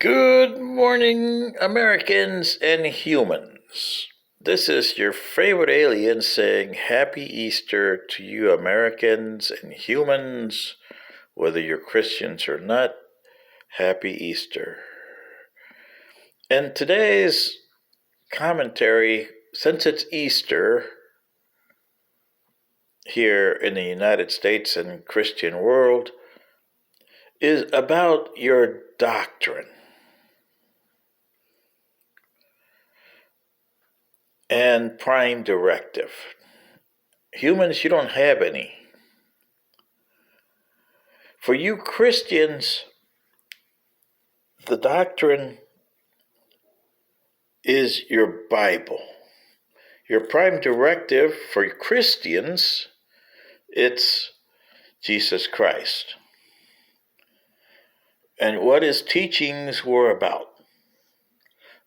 Good morning, Americans and humans. This is your favorite alien saying Happy Easter to you, Americans and humans, whether you're Christians or not. Happy Easter. And today's commentary, since it's Easter here in the United States and Christian world, is about your doctrine. And prime directive. Humans, you don't have any. For you Christians, the doctrine is your Bible. Your prime directive for Christians, it's Jesus Christ. And what his teachings were about.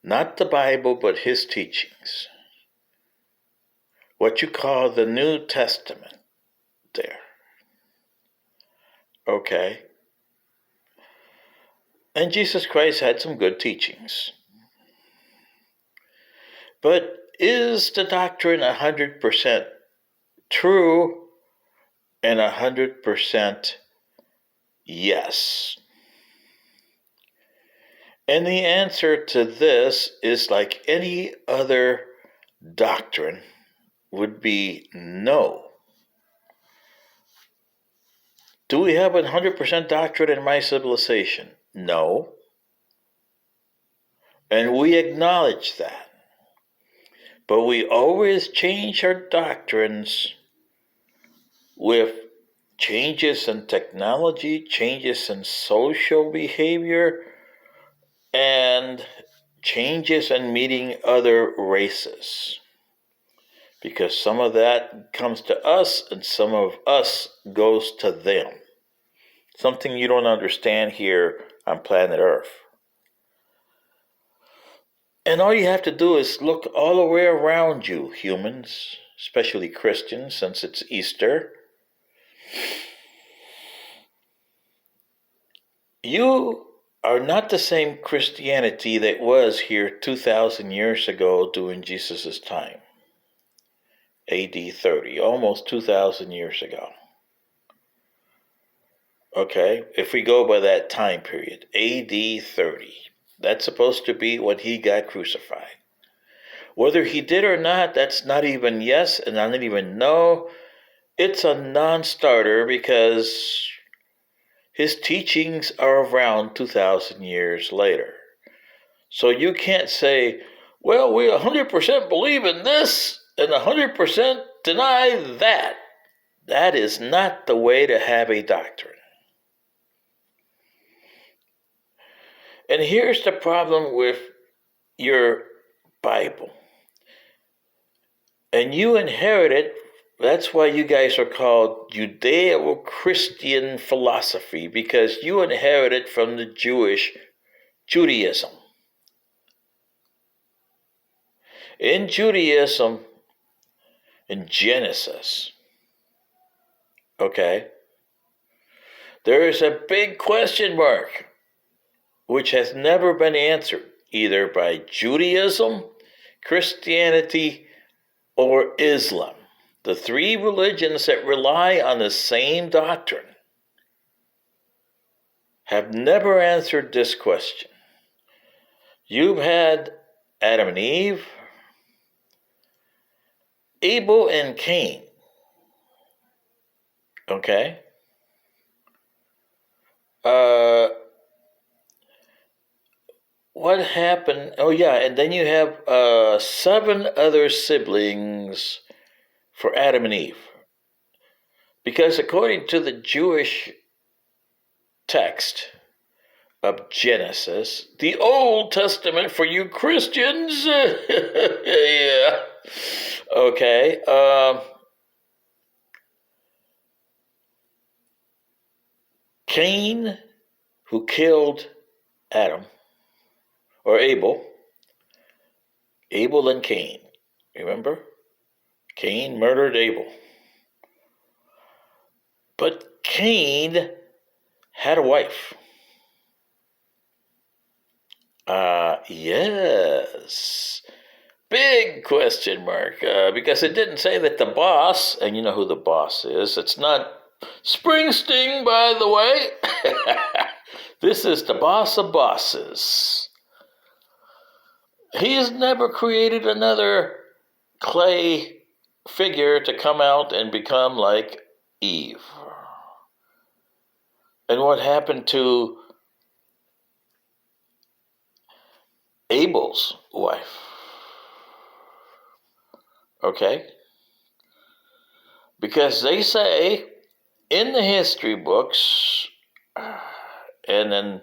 Not the Bible, but his teachings. What you call the New Testament there. Okay? And Jesus Christ had some good teachings. But is the doctrine 100% true and 100% yes? And the answer to this is like any other doctrine would be no. Do we have 100% doctrine in my civilization? No. And we acknowledge that. But we always change our doctrines with changes in technology, changes in social behavior, and changes in meeting other races. Because some of that comes to us and some of us goes to them. Something you don't understand here on planet Earth. And all you have to do is look all the way around you, humans, especially Christians, since it's Easter. You are not the same Christianity that was here 2,000 years ago during Jesus' time. AD 30, almost 2,000 years ago. Okay, if we go by that time period, AD 30, that's supposed to be when he got crucified. Whether he did or not, that's not even yes and not even no. It's a non-starter because his teachings are around 2,000 years later. So you can't say, well, we 100% believe in this and 100% deny that. That is not the way to have a doctrine. And here's the problem with your Bible. And you inherit it. That's why you guys are called Judeo-Christian philosophy, because you inherit it from the Judaism. In Judaism, in Genesis, okay, there is a big question mark which has never been answered, either by Judaism, Christianity, or Islam. The three religions that rely on the same doctrine have never answered this question. You've had Adam and Eve, Abel and Cain. Okay? What happened? Oh, yeah, and then you have 7 other siblings for Adam and Eve. Because according to the Jewish text of Genesis, the Old Testament for you Christians, yeah, okay, Cain, who killed Adam, or Abel and Cain, remember? Cain murdered Abel. But Cain had a wife. Yes. Big question mark. Because it didn't say that the boss, and you know who the boss is, it's not Springsteen, by the way. This is the boss of bosses. He's never created another clay figure to come out and become like Eve. And what happened to Abel's wife? Okay? Because they say in the history books and in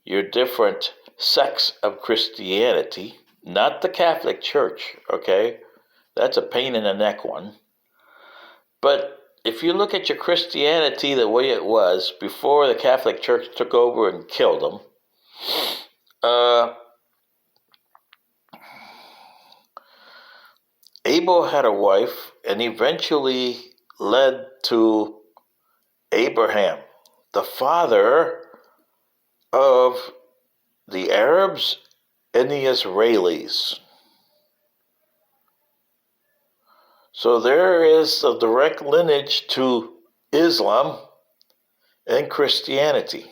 your different sects of Christianity, not the Catholic Church, okay? That's a pain in the neck one. But if you look at your Christianity the way it was before the Catholic Church took over and killed them, Abel had a wife and eventually led to Abraham, the father of the Arabs and the Israelis. So there is a direct lineage to Islam and Christianity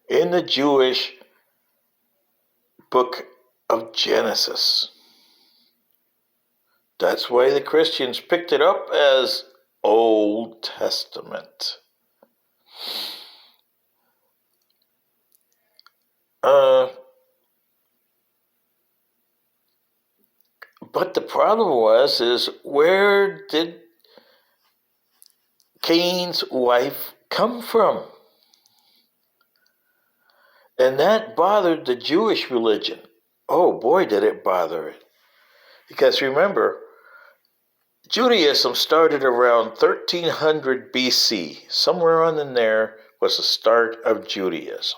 in the Jewish book of Genesis. That's why the Christians picked it up as Old Testament. But the problem is where did Cain's wife come from? And that bothered the Jewish religion. Oh boy, did it bother it. Because remember, Judaism started around 1300 BC. Somewhere on in there was the start of Judaism.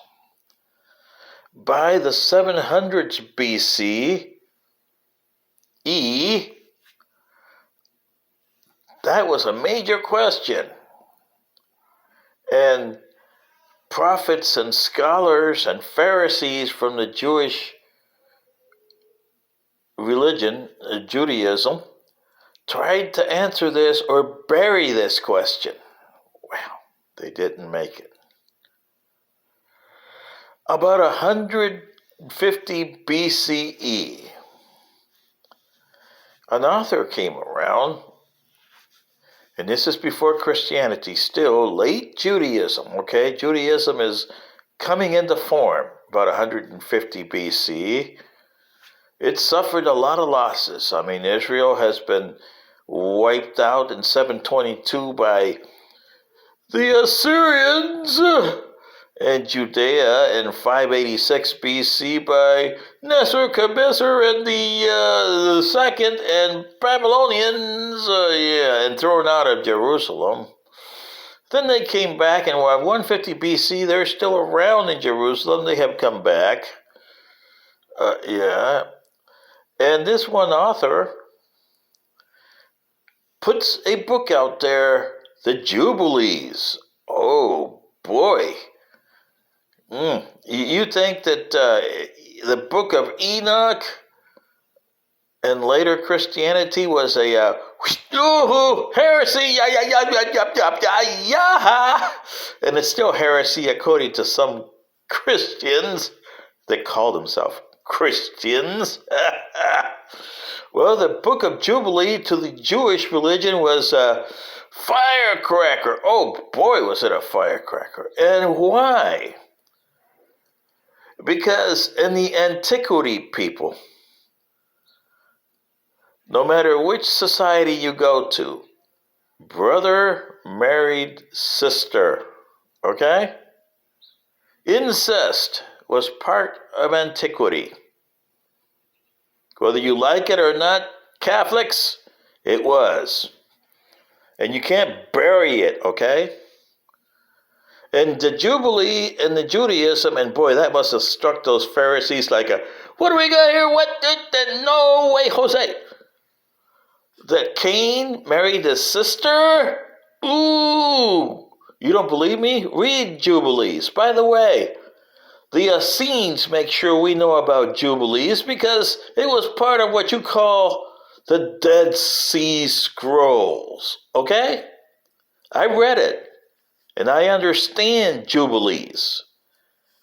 By the 700s BC, that was a major question. And prophets and scholars and Pharisees from the Jewish religion, Judaism, tried to answer this or bury this question. Well, they didn't make it. About 150 BCE, an author came around, and this is before Christianity, still late Judaism, okay? Judaism is coming into form about 150 BC. It suffered a lot of losses. I mean, Israel has been wiped out in 722 by the Assyrians, and Judea in 586 BC by Nebuchadnezzar and the second and Babylonians, and thrown out of Jerusalem. Then they came back, and while 150 BC, they're still around in Jerusalem. They have come back. And this one author puts a book out there, The Jubilees. Oh, boy. You think that the book of Enoch and later Christianity was a heresy, and it's still heresy according to some Christians that call themselves Christians. Well, the book of Jubilee to the Jewish religion was a firecracker. Oh boy, was it a firecracker. And why? Because in the antiquity, people, no matter which society you go to, brother married sister, okay? Incest was part of antiquity. Whether you like it or not, Catholics, it was. And you can't bury it, okay? And the Jubilee and the Judaism, and boy, that must have struck those Pharisees like a, what do we got here? What? No way, Jose. That Cain married his sister? Ooh, you don't believe me? Read Jubilees. By the way, The Essenes make sure we know about Jubilees because it was part of what you call the Dead Sea Scrolls. Okay? I read it, and I understand Jubilees.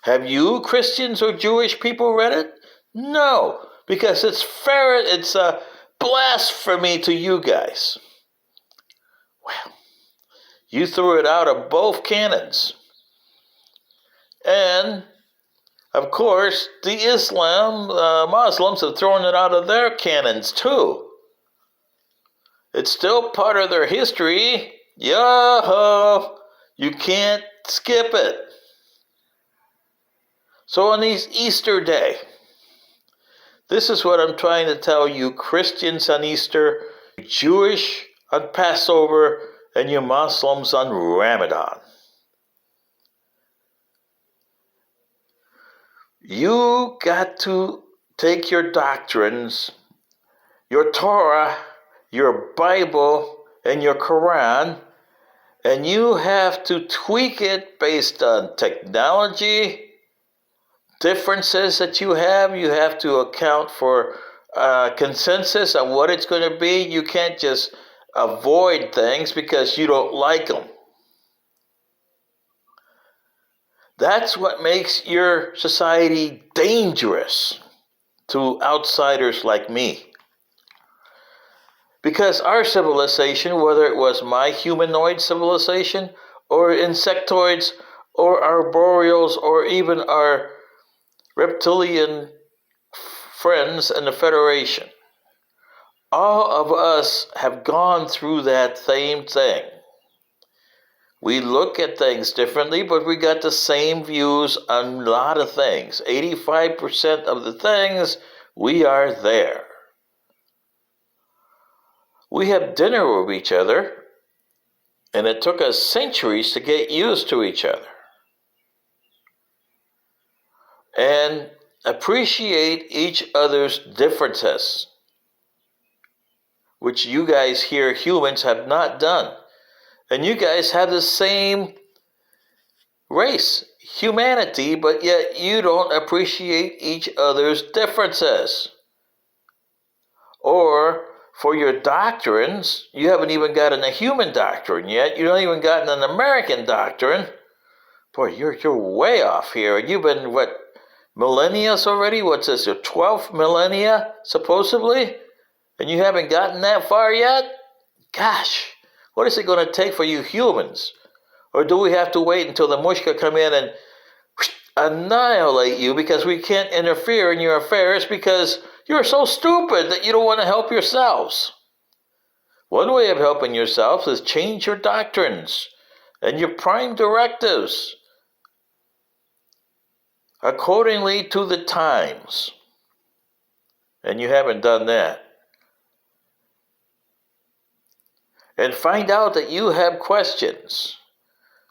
Have you, Christians or Jewish people, read it? No, because it's a blasphemy to you guys. Well, you threw it out of both canons. And, of course, the Muslims have thrown it out of their canons too. It's still part of their history. Yo-ho! You can't skip it. So on Easter Day, this is what I'm trying to tell you Christians on Easter, Jewish on Passover, and you Muslims on Ramadan. You got to take your doctrines, your Torah, your Bible, and your Quran, and you have to tweak it based on technology, differences that you have. You have to account for consensus on what it's going to be. You can't just avoid things because you don't like them. That's what makes your society dangerous to outsiders like me. Because our civilization, whether it was my humanoid civilization, or insectoids, or arboreals, or even our reptilian friends in the Federation, all of us have gone through that same thing. We look at things differently, but we got the same views on a lot of things. 85% of the things, we are there. We have dinner with each other, and it took us centuries to get used to each other. And appreciate each other's differences, which you guys here, humans, have not done. And you guys have the same race, humanity, but yet you don't appreciate each other's differences. Or for your doctrines, you haven't even gotten a human doctrine yet. You don't even gotten an American doctrine. Boy, you're way off here. You've been, what, millennia already? What's this, your 12th millennia, supposedly? And you haven't gotten that far yet? Gosh. What is it going to take for you humans? Or do we have to wait until the Mushka come in and annihilate you because we can't interfere in your affairs because you're so stupid that you don't want to help yourselves? One way of helping yourselves is change your doctrines and your prime directives accordingly to the times. And you haven't done that. And find out that you have questions.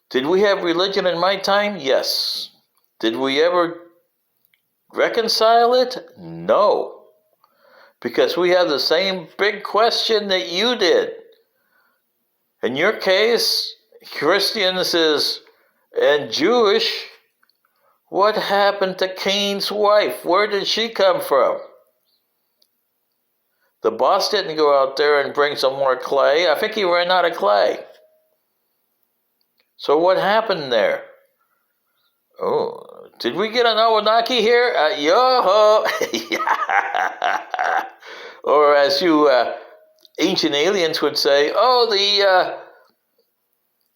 Did we have religion in my time? Yes. Did we ever reconcile it? No. Because we have the same big question that you did. In your case, Christians and Jewish, what happened to Cain's wife? Where did she come from? The boss didn't go out there and bring some more clay. I think he ran out of clay. So what happened there? Oh, did we get an Anunnaki here? Yo-ho! Or as you ancient aliens would say, oh, the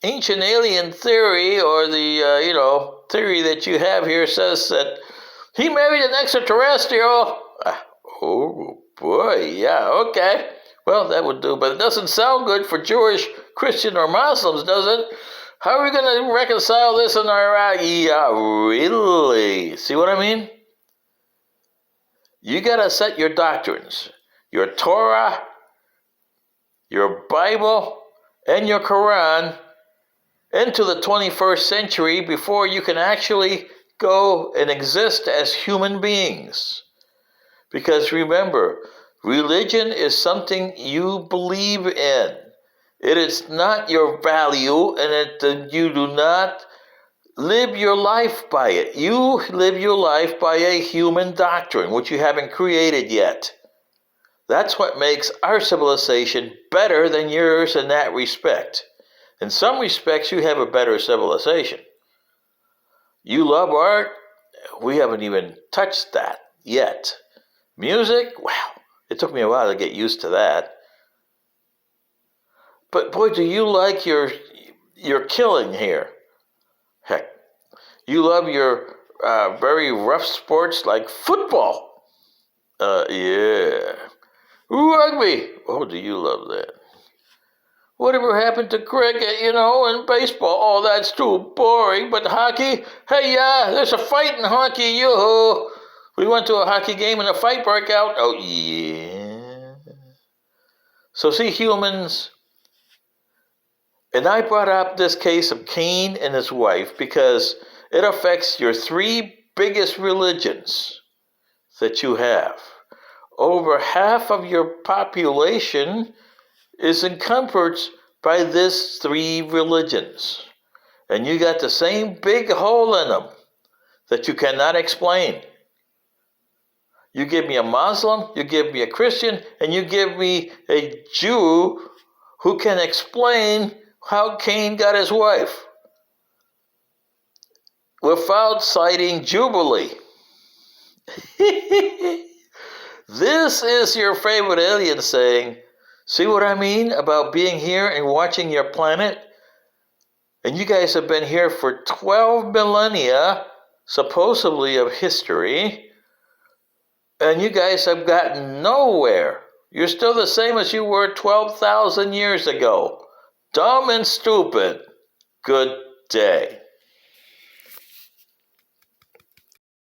ancient alien theory, or the, theory that you have here says that he married an extraterrestrial. Oh, boy, yeah, okay. Well, that would do, but it doesn't sound good for Jewish, Christian, or Muslims, does it? How are we going to reconcile this in our... Yeah, really? See what I mean? You got to set your doctrines, your Torah, your Bible, and your Quran into the 21st century before you can actually go and exist as human beings. Because remember, religion is something you believe in. It is not your value, and you do not live your life by it. You live your life by a human doctrine, which you haven't created yet. That's what makes our civilization better than yours in that respect. In some respects, you have a better civilization. You love art? We haven't even touched that yet. Music? Wow, it took me a while to get used to that. But boy, do you like your killing here. Heck, you love your very rough sports like football. Yeah. Rugby. Oh, do you love that? Whatever happened to cricket, and baseball? Oh, that's too boring. But hockey? Hey, there's a fight in hockey, yoo-hoo. We went to a hockey game and a fight broke out. Oh, yeah. So see, humans, and I brought up this case of Cain and his wife because it affects your three biggest religions that you have. Over half of your population is encompassed by these three religions. And you got the same big hole in them that you cannot explain. You give me a Muslim, you give me a Christian, and you give me a Jew who can explain how Cain got his wife without citing Jubilee. This is your favorite alien saying, see what I mean about being here and watching your planet? And you guys have been here for 12 millennia, supposedly, of history, and you guys have gotten nowhere. You're still the same as you were 12,000 years ago. Dumb and stupid. Good day.